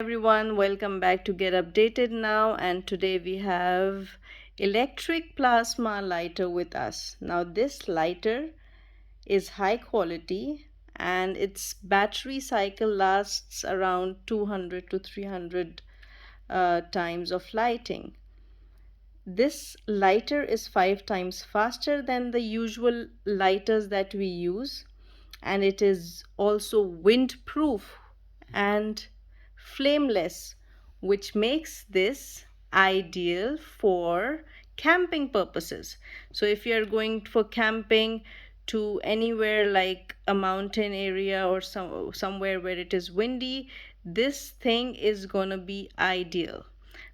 Everyone, welcome back to Get Updated Now, and today we have electric plasma lighter with us. Now this lighter is high quality and its battery cycle lasts around 200 to 300 times of lighting. This lighter is 5 times faster than the usual lighters that we use, and it is also windproof and flameless, which makes this ideal for camping purposes. So if you're going for camping to anywhere like a mountain area or somewhere where it is windy, this thing is going to be ideal.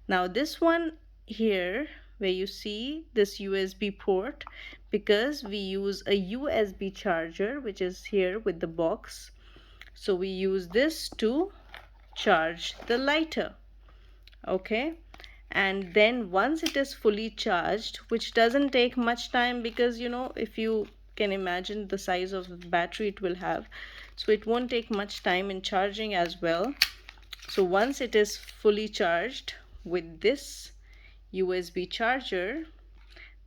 Now this one here, where you see this USB port, because we use a USB charger which is here with the box, so we use this to charge the lighter. Okay, and then once it is fully charged, which doesn't take much time, because if you can imagine the size of the battery it will have, so it won't take much time in charging as well. So once it is fully charged with this USB charger,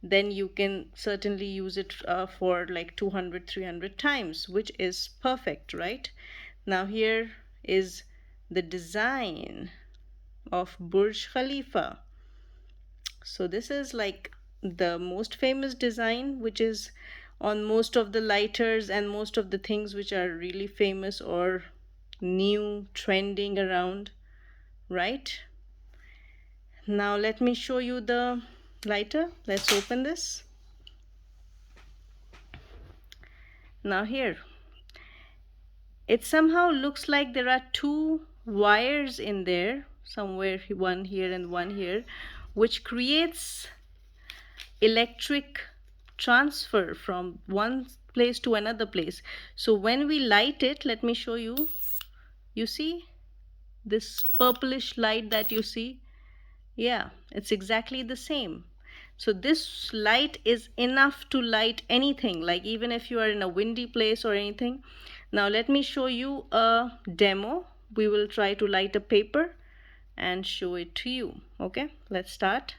then you can certainly use it for like 200-300 times, which is perfect, right? Now here is the design of Burj Khalifa. So this is like the most famous design, which is on most of the lighters and most of the things which are really famous or new trending around, right? Now let me show you the lighter. Let's open this. Now here, it somehow looks like there are two wires in there, somewhere one here and one here, which creates electric transfer from one place to another place. So when we light it, let me show you. You see this purplish light that you see? Yeah, it's exactly the same. So this light is enough to light anything, like even if you are in a windy place or anything. Now let me show you a demo. We will try to light a paper and show it to you. Okay, let's start.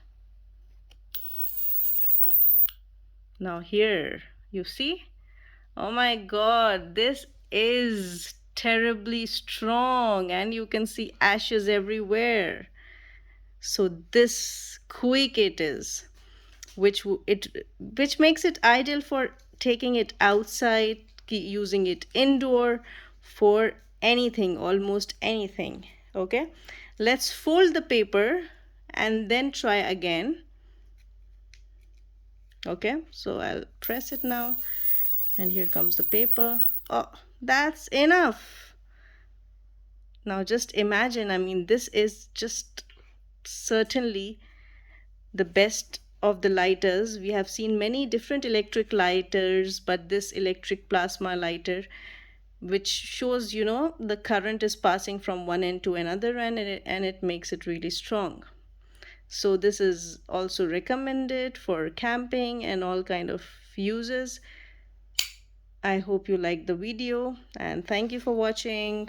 Now here, you see? Oh my God, this is terribly strong and you can see ashes everywhere. So this quick it is, which makes it ideal for taking it outside, using it indoor, for anything, almost anything. Okay, let's fold the paper and then try again. Okay, so I'll press it now, and here comes the paper. Oh, that's enough. Now just imagine, I mean, this is just certainly the best of the lighters. We have seen many different electric lighters, but this electric plasma lighter, which shows the current is passing from one end to another, and it makes it really strong. So this is also recommended for camping and all kind of uses. I hope you liked the video, and thank you for watching.